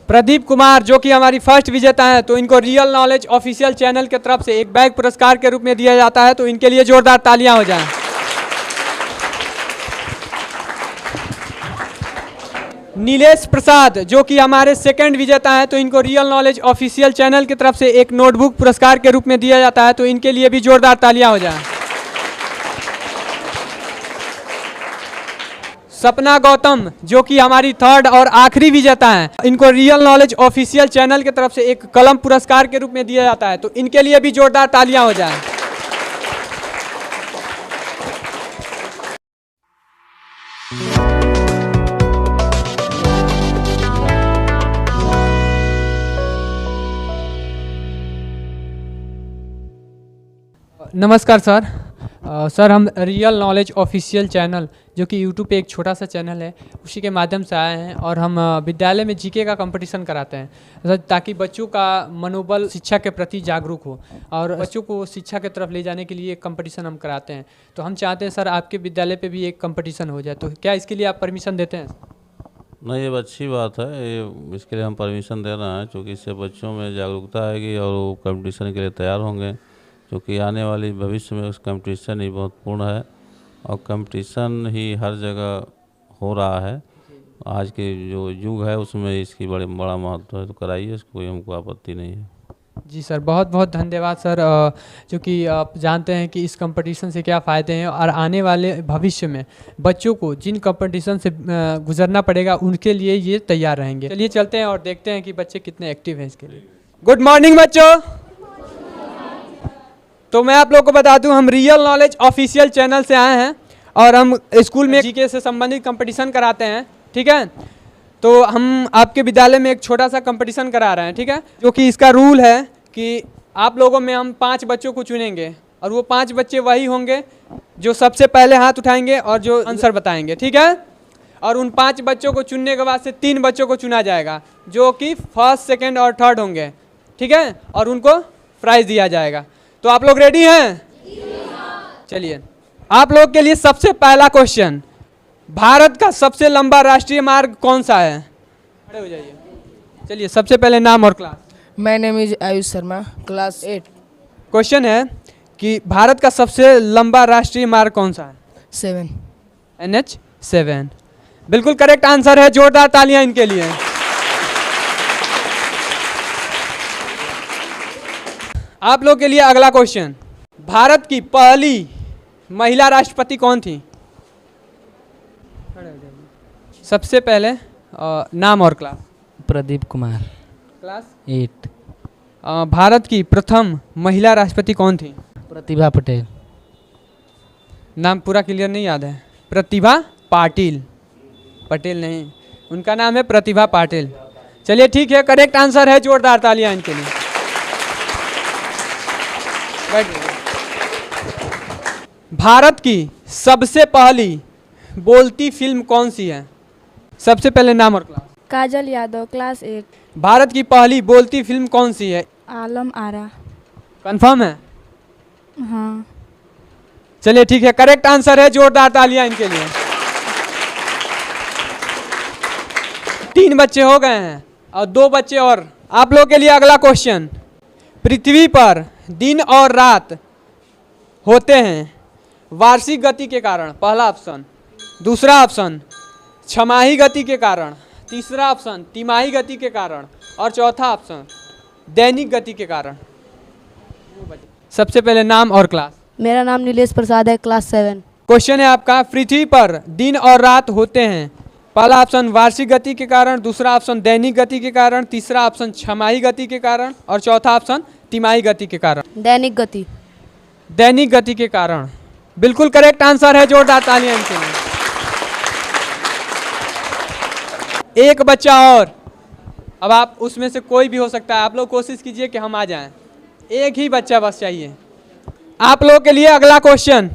प्रदीप कुमार जो कि हमारी फर्स्ट विजेता हैं, तो इनको रियल नॉलेज ऑफिशियल चैनल के तरफ से एक बैग पुरस्कार के रूप में दिया जाता है, तो इनके लिए जोरदार तालियां हो जाएं। नीलेश प्रसाद जो कि हमारे सेकंड विजेता हैं, तो इनको रियल नॉलेज ऑफिशियल चैनल की तरफ से एक नोटबुक पुरस्कार के रूप में दिया जाता है, तो इनके लिए भी जोरदार तालियां हो जाएं। सपना गौतम जो कि हमारी थर्ड और आखिरी विजेता हैं, इनको रियल नॉलेज ऑफिशियल चैनल की तरफ से एक कलम पुरस्कार के रूप में दिया जाता है, तो इनके लिए भी जोरदार तालियां हो जाएं। नमस्कार सर। सर हम रियल नॉलेज ऑफिशियल चैनल जो कि यूट्यूब पे एक छोटा सा चैनल है, उसी के माध्यम से आए हैं और हम विद्यालय में जीके का कंपटीशन कराते हैं ताकि बच्चों का मनोबल शिक्षा के प्रति जागरूक हो और बच्चों को शिक्षा की तरफ ले जाने के लिए एक कंपटीशन हम कराते हैं। तो हम चाहते हैं सर आपके विद्यालय पे भी एक कंपटीशन हो जाए, तो क्या इसके लिए आप परमिशन देते हैं? नहीं, ये अच्छी बात है, ये इसके लिए हम परमिशन दे रहे हैं क्योंकि इससे बच्चों में जागरूकता आएगी और वो कंपटीशन के लिए तैयार होंगे, क्योंकि आने वाली भविष्य में उस कंपटीशन ही बहुत पूर्ण है और कंपटीशन ही हर जगह हो रहा है। आज के जो युग है उसमें इसकी बड़ा महत्व है, तो कराइए, इसको कोई हमको आपत्ति नहीं है। जी सर, बहुत बहुत धन्यवाद सर। क्योंकि आप जानते हैं कि इस कंपटीशन से क्या फ़ायदे हैं और आने वाले भविष्य में बच्चों को जिन कंपटीशन से गुजरना पड़ेगा उनके लिए ये तैयार रहेंगे। चलिए चलते हैं और देखते हैं कि बच्चे कितने एक्टिव हैं इसके लिए। गुड मॉर्निंग बच्चों। तो मैं आप लोगों को बता दूं, हम रियल नॉलेज ऑफिशियल चैनल से आए हैं और हम स्कूल में जीके से संबंधित कंपटीशन कराते हैं, ठीक है। तो हम आपके विद्यालय में एक छोटा सा कंपटीशन करा रहे हैं, ठीक है, जो कि इसका रूल है कि आप लोगों में हम 5 बच्चों को चुनेंगे और वो 5 बच्चे वही होंगे जो सबसे पहले हाथ उठाएंगे और जो आंसर बताएंगे, ठीक है। और उन 5 बच्चों को चुनने के बाद से 3 बच्चों को चुना जाएगा जो कि फर्स्ट, सेकेंड और थर्ड होंगे, ठीक है, और उनको प्राइज़ दिया जाएगा। तो आप लोग रेडी हैं? चलिए, आप लोग के लिए सबसे पहला क्वेश्चन, भारत का सबसे लंबा राष्ट्रीय मार्ग कौन सा है? खड़े हो जाइए। चलिए, सबसे पहले नाम और class. My name is Ayush Sharma, class 8। Question है कि भारत का सबसे लंबा राष्ट्रीय मार्ग कौन सा है? 7। NH7 बिल्कुल करेक्ट आंसर है, जोरदार तालियां इनके लिए। आप लोग के लिए अगला क्वेश्चन, भारत की पहली महिला राष्ट्रपति कौन थी? सबसे पहले नाम और क्लास। प्रदीप कुमार, क्लास 8। भारत की प्रथम महिला राष्ट्रपति कौन थी? प्रतिभा पटेल। नाम पूरा क्लियर नहीं याद है। प्रतिभा पाटिल, पटेल नहीं, उनका नाम है प्रतिभा पाटिल। चलिए ठीक है, करेक्ट आंसर है, जोरदार तालियां इनके लिए। भारत की सबसे पहली बोलती फिल्म कौन सी है? सबसे पहले नाम और क्लास। काजल यादव, क्लास 8। भारत की पहली बोलती फिल्म कौन सी है? आलम आरा। कंफर्म है? हाँ। चलिए ठीक है, करेक्ट आंसर है, जोरदार तालियां इनके लिए। 3 बच्चे हो गए हैं और 2 बच्चे और। आप लोग के लिए अगला क्वेश्चन, पृथ्वी पर दिन और रात होते हैं वार्षिक गति के कारण, पहला ऑप्शन। दूसरा ऑप्शन छमाही गति के कारण। तीसरा ऑप्शन तिमाही गति के कारण और चौथा ऑप्शन दैनिक गति के कारण। सबसे पहले नाम और क्लास। मेरा नाम नीलेश प्रसाद है, क्लास 7। क्वेश्चन है आपका, पृथ्वी पर दिन और रात होते हैं, पहला ऑप्शन वार्षिक गति के कारण, दूसरा ऑप्शन दैनिक गति के कारण, तीसरा ऑप्शन छमाही गति के कारण और चौथा ऑप्शन तिमाही गति के कारण। दैनिक गति। दैनिक गति के कारण बिल्कुल करेक्ट आंसर है, जोरदार तालियां इनके लिए। एक बच्चा और, अब आप उसमें से कोई भी हो सकता है, आप लोग कोशिश कीजिए कि हम आ जाएं। एक ही बच्चा बस चाहिए। आप लोग के लिए अगला क्वेश्चन,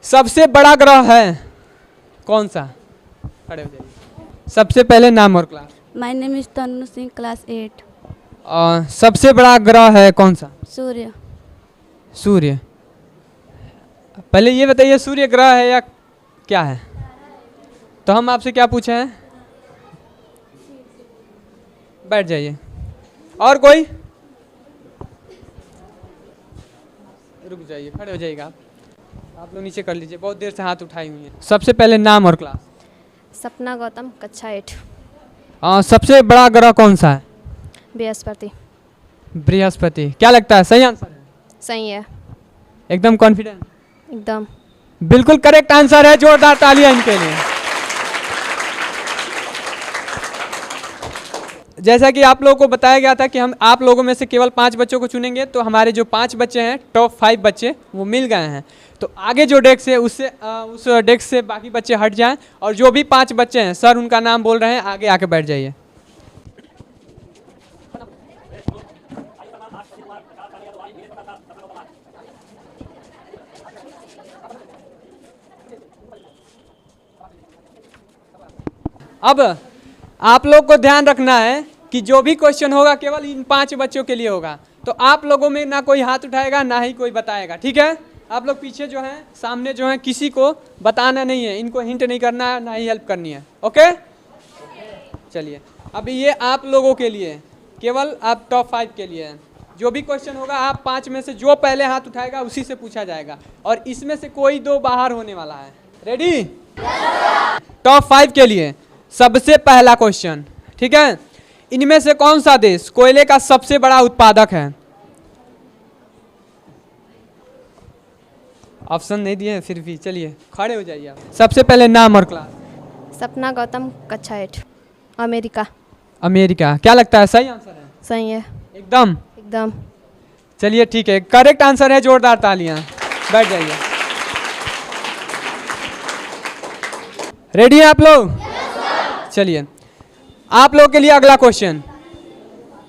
सबसे बड़ा ग्रह है कौन सा? खड़े हो जाइए। सबसे पहले नाम और class. My name is Tannu Singh, class 8। सबसे बड़ा ग्रह है कौन सा? सूर्य। सूर्य। पहले ये बताइए, सूर्य ग्रह है या क्या है? तो हम आपसे क्या पूछे हैं? बैठ जाइए। और कोई? रुक जाइए, खड़े हो जाइएगा आप लोग नीचे कर लीजिए, बहुत देर से हाथ उठाई हुई हैं। सबसे पहले नाम और क्लास। सपना गौतम, कक्षा 8। सबसे बड़ा ग्रह कौन सा है? बृहस्पति। बृहस्पति। क्या लगता है सही आंसर है? सही है, एकदम कॉन्फिडेंट? एकदम। बिल्कुल करेक्ट आंसर है, जोरदार तालियां इनके लिए। जैसा कि आप लोगों को बताया गया था कि हम आप लोगों में से केवल 5 बच्चों को चुनेंगे, तो हमारे जो 5 बच्चे हैं, टॉप 5 बच्चे, वो मिल गए हैं। तो आगे जो डेस्क है उससे उस डेस्क से बाकी बच्चे हट जाएं, और जो भी 5 बच्चे हैं, सर उनका नाम बोल रहे हैं, आगे आके बैठ जाइए। अब आप लोग को ध्यान रखना है कि जो भी क्वेश्चन होगा केवल इन 5 बच्चों के लिए होगा। तो आप लोगों में ना कोई हाथ उठाएगा ना ही कोई बताएगा, ठीक है? आप लोग पीछे जो हैं, सामने जो हैं, किसी को बताना नहीं है, इनको हिंट नहीं करना है, ना ही हेल्प करनी है। ओके? चलिए, अब ये आप लोगों के लिए, केवल आप टॉप 5 के लिए है। जो भी क्वेश्चन होगा, आप 5 में से जो पहले हाथ उठाएगा उसी से पूछा जाएगा, और इसमें से कोई 2 बाहर होने वाला है। रेडी? टॉप 5 के लिए सबसे पहला क्वेश्चन, ठीक है? इनमें से कौन सा देश कोयले का सबसे बड़ा उत्पादक है? ऑप्शन नहीं दिए हैं फिर भी, चलिए खड़े हो जाइए आप। सबसे पहले नाम और क्लास। सपना गौतम, कक्षा 8। अमेरिका। अमेरिका। क्या लगता है सही आंसर है? सही है, एकदम? एकदम। चलिए ठीक है, करेक्ट आंसर है, जोरदार तालियां। बैठ जाइए। रेडी हैं आप लोग? चलिए, आप लोग के लिए अगला क्वेश्चन।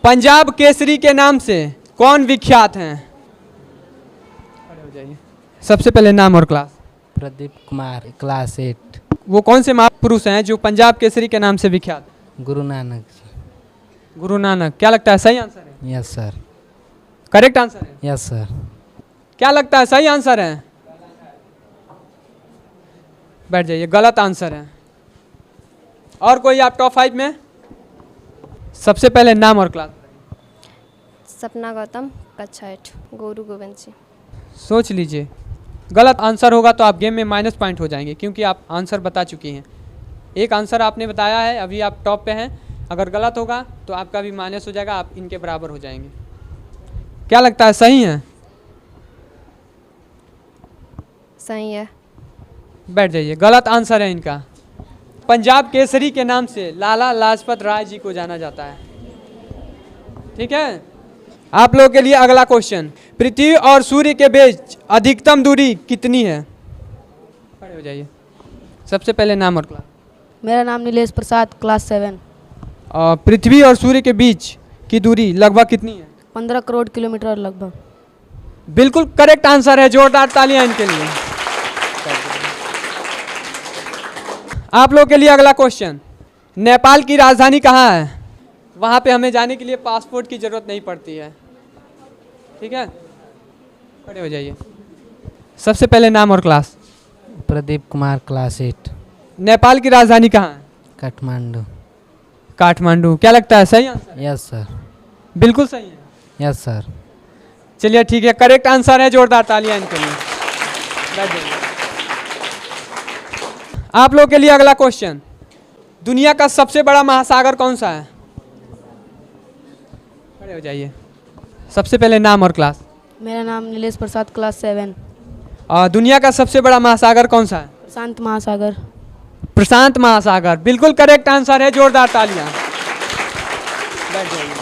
पंजाब केसरी के नाम से कौन विख्यात हैं? खड़े हो जाइए। सबसे पहले नाम और क्लास। प्रदीप कुमार, क्लास 8। वो कौन से महापुरुष हैं जो पंजाब केसरी के नाम से विख्यात? गुरु नानक जी। गुरु नानक। क्या लगता है सही आंसर है? Yes sir. करेक्ट आंसर है? Yes sir. क्या लगता है सही आंसर है? बैठ जाइए, गलत आंसर है। और कोई आप टॉप 5 में? सबसे पहले नाम और क्लास। सपना गौतम, कक्षा 8। गुरु गोविंद जी। सोच लीजिए, गलत आंसर होगा तो आप गेम में माइनस पॉइंट हो जाएंगे, क्योंकि आप आंसर बता चुकी हैं। एक आंसर आपने बताया है, अभी आप टॉप पे हैं। अगर गलत होगा तो आपका भी माइनस हो जाएगा, आप इनके बराबर हो जाएंगे। क्या लगता है सही है? सही है। बैठ जाइए, गलत आंसर है इनका। पंजाब केसरी के नाम से लाला लाजपत राय जी को जाना जाता है, ठीक है? आप लोगों के लिए अगला क्वेश्चन। पृथ्वी और सूर्य के बीच अधिकतम दूरी कितनी है? खड़े हो जाइए। सबसे पहले नाम और क्लास। मेरा नाम नीलेश प्रसाद, क्लास 7। पृथ्वी और सूर्य के बीच की दूरी लगभग कितनी है? 15 करोड़ किलोमीटर लगभग। बिल्कुल करेक्ट आंसर है, जोरदार तालियां इनके लिए। आप लोग के लिए अगला क्वेश्चन। नेपाल की राजधानी कहाँ है? वहाँ पे हमें जाने के लिए पासपोर्ट की ज़रूरत नहीं पड़ती है, ठीक है? खड़े हो जाइए। सबसे पहले नाम और क्लास। प्रदीप कुमार, क्लास 8। नेपाल की राजधानी कहाँ है? काठमांडू। काठमांडू। क्या लगता है सही आंसर? Yes sir. बिल्कुल सही है। Yes sir. चलिए ठीक है, करेक्ट आंसर है, जोरदार तालियां इनके लिए। बैठ जाइए। आप लोग के लिए अगला क्वेश्चन। दुनिया का सबसे बड़ा महासागर कौन सा है? खड़े हो जाइए। सबसे पहले नाम और क्लास। मेरा नाम नीलेश प्रसाद, क्लास 7। दुनिया का सबसे बड़ा महासागर कौन सा है? प्रशांत महासागर। प्रशांत महासागर। बिल्कुल करेक्ट आंसर है, जोरदार तालियां। बैठ जाइए।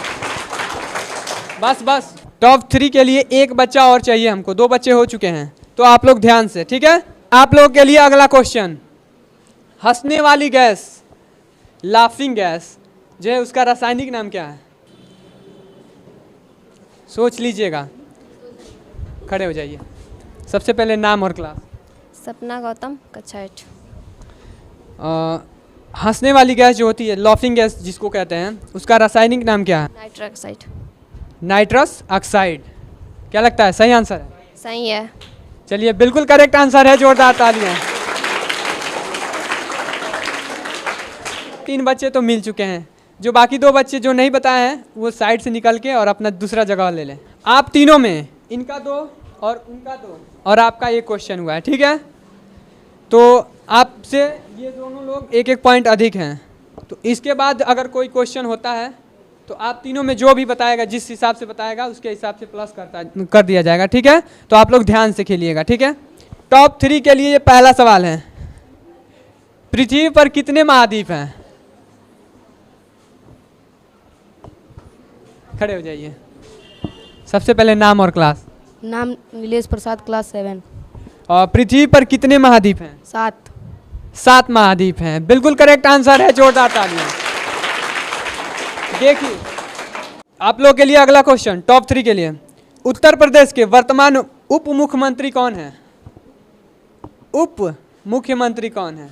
बस बस, टॉप 3 के लिए एक बच्चा और चाहिए हमको, 2 बच्चे हो चुके हैं, तो आप लोग ध्यान से, ठीक है? आप लोग के लिए अगला क्वेश्चन। हंसने वाली गैस, लाफिंग गैस, जो है उसका रासायनिक नाम क्या है? सोच लीजिएगा। खड़े हो जाइए। सबसे पहले नाम और क्लास। सपना गौतम, कक्षा 8। हंसने वाली गैस जो होती है, लाफिंग गैस जिसको कहते हैं, उसका रासायनिक नाम क्या है? Nitrous oxide. Nitrous oxide. क्या लगता है सही आंसर है? सही है। चलिए, बिल्कुल करेक्ट आंसर है, जोरदार तालियां। 3 बच्चे तो मिल चुके हैं, जो बाकी दो बच्चे जो नहीं बताए हैं वो साइड से निकल के और अपना दूसरा जगह ले लें। आप तीनों में इनका 2 और उनका 2 और आपका एक क्वेश्चन हुआ है, ठीक है। तो आपसे ये दोनों लोग 1-1 पॉइंट अधिक हैं। तो इसके बाद अगर कोई क्वेश्चन होता है तो आप तीनों में जो भी बताएगा, जिस हिसाब से बताएगा उसके हिसाब से प्लस कर दिया जाएगा, ठीक है। तो आप लोग ध्यान से खेलिएगा, ठीक है। टॉप 3 के लिए ये पहला सवाल है, पृथ्वी पर कितने महाद्वीप हैं? खड़े हो जाइए। सबसे पहले नाम और क्लास। नाम नीलेश प्रसाद, क्लास 7। और पृथ्वी पर कितने महाद्वीप हैं? 7। 7 महाद्वीप हैं, बिल्कुल करेक्ट आंसर है, जोरदार तालियां। देखिए आप लोग के लिए अगला क्वेश्चन टॉप 3 के लिए, उत्तर प्रदेश के वर्तमान उप मुख्यमंत्री कौन है? उप मुख्यमंत्री कौन है?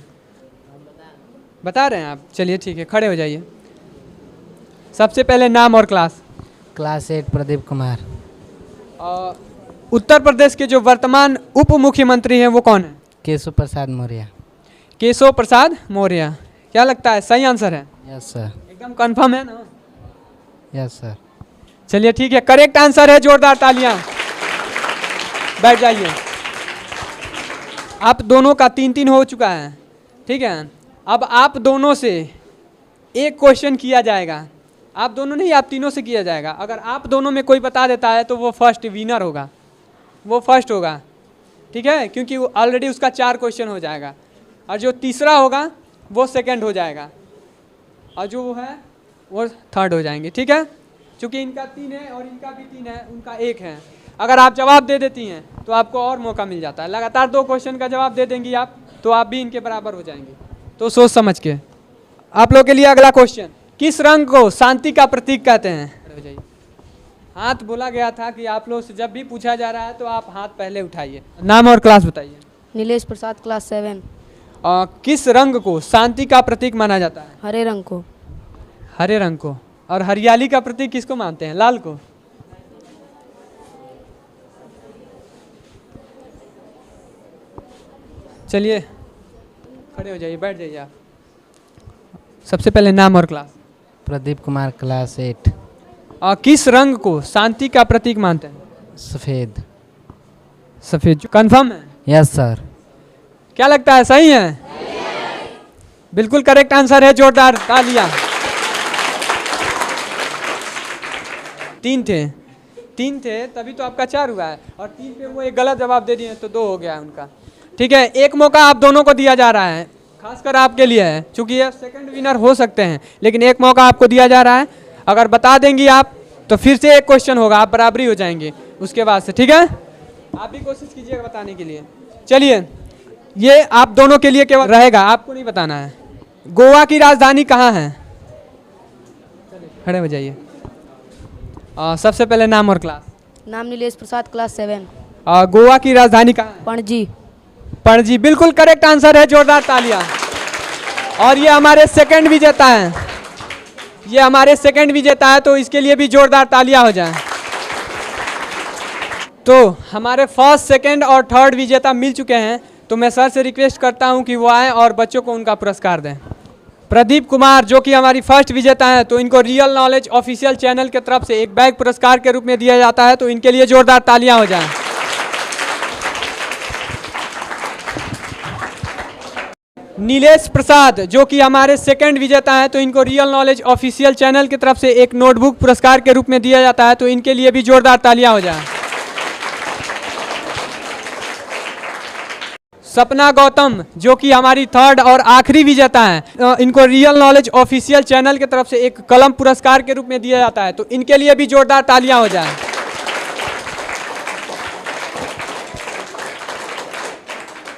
बता रहे हैं आप? चलिए ठीक है, खड़े हो जाइए। सबसे पहले नाम और क्लास। क्लास 8 प्रदीप कुमार। उत्तर प्रदेश के जो वर्तमान उप मुख्यमंत्री हैं वो कौन है? केशव प्रसाद मौर्य। केशव प्रसाद मौर्य। क्या लगता है सही आंसर है? Yes sir. एकदम कंफर्म है ना? Yes sir. चलिए ठीक है, करेक्ट आंसर है, जोरदार तालियां। बैठ जाइए। आप दोनों का 3-3 हो चुका है, ठीक है। अब आप दोनों से एक क्वेश्चन किया जाएगा, आप दोनों नहीं, आप तीनों से किया जाएगा। अगर आप दोनों में कोई बता देता है तो वो फर्स्ट विनर होगा, वो फर्स्ट होगा, ठीक है, क्योंकि वो ऑलरेडी उसका 4 क्वेश्चन हो जाएगा। और जो तीसरा होगा वो सेकंड हो जाएगा, और जो वो है वो थर्ड हो जाएंगे, ठीक है। क्योंकि इनका 3 है और इनका भी 3 है, उनका 1 है। अगर आप जवाब दे देती हैं तो आपको और मौका मिल जाता है। लगातार 2 क्वेश्चन का जवाब दे देंगी आप तो आप भी इनके बराबर हो जाएंगे। तो सोच समझ के। आप लोग के लिए अगला क्वेश्चन, किस रंग को शांति का प्रतीक कहते हैं? हाथ बोला गया था कि आप लोग से जब भी पूछा जा रहा है तो आप हाथ पहले उठाइए। नाम और क्लास बताइए। नीलेश प्रसाद, क्लास 7। किस रंग को शांति का प्रतीक माना जाता है? हरे रंग को। हरे रंग को। और हरियाली का प्रतीक किसको मानते हैं? लाल को। चलिए खड़े हो जाइए, बैठ जाइए आप। सबसे पहले नाम और क्लास। प्रदीप कुमार, क्लास 8। किस रंग को शांति का प्रतीक मानते हैं? सफ़ेद। सफेद। कंफर्म है? Yes sir. क्या लगता है सही है? बिल्कुल करेक्ट आंसर है, जोरदार तालियां। 3 थे तभी तो आपका 4 हुआ है, और 3 पे वो एक गलत जवाब दे दिए तो 2 हो गया उनका, ठीक है। एक मौका आप दोनों को दिया जा रहा है, खासकर आपके लिए है, क्योंकि ये सेकंड विनर हो सकते हैं, लेकिन एक मौका आपको दिया जा रहा है। अगर बता देंगी आप तो फिर से एक क्वेश्चन होगा, आप बराबरी हो जाएंगे उसके बाद से, ठीक है। आप भी कोशिश कीजिएगा बताने के लिए। चलिए ये आप दोनों के लिए केवल रहेगा, आपको नहीं बताना है। गोवा की राजधानी कहाँ है? खड़े हो जाइए। सबसे पहले नाम और क्लास। नाम नीलेश प्रसाद, क्लास 7। गोवा की राजधानी कहाँ है? पणजी। पणजी, बिल्कुल करेक्ट आंसर है, जोरदार तालियां। और ये हमारे सेकंड विजेता हैं, ये हमारे सेकंड विजेता है, तो इसके लिए भी जोरदार तालियां हो जाएं। तो हमारे फर्स्ट, सेकंड और थर्ड विजेता मिल चुके हैं, तो मैं सर से रिक्वेस्ट करता हूं कि वो आएँ और बच्चों को उनका पुरस्कार दें। प्रदीप कुमार जो कि हमारी फर्स्ट विजेता हैं, तो इनको रियल नॉलेज ऑफिशियल चैनल की तरफ से एक बैग पुरस्कार के रूप में दिया जाता है, तो इनके लिए जोरदार तालियां हो जाएं। नीलेश प्रसाद जो कि हमारे सेकंड विजेता हैं, तो इनको रियल नॉलेज ऑफिशियल चैनल की तरफ से एक नोटबुक पुरस्कार के रूप में दिया जाता है, तो इनके लिए भी जोरदार तालियां हो जाएं। सपना गौतम जो कि हमारी थर्ड और आखिरी विजेता हैं, इनको रियल नॉलेज ऑफिशियल चैनल की तरफ से एक कलम पुरस्कार के रूप में दिया जाता है, तो इनके लिए भी जोरदार तालियां हो जाएं।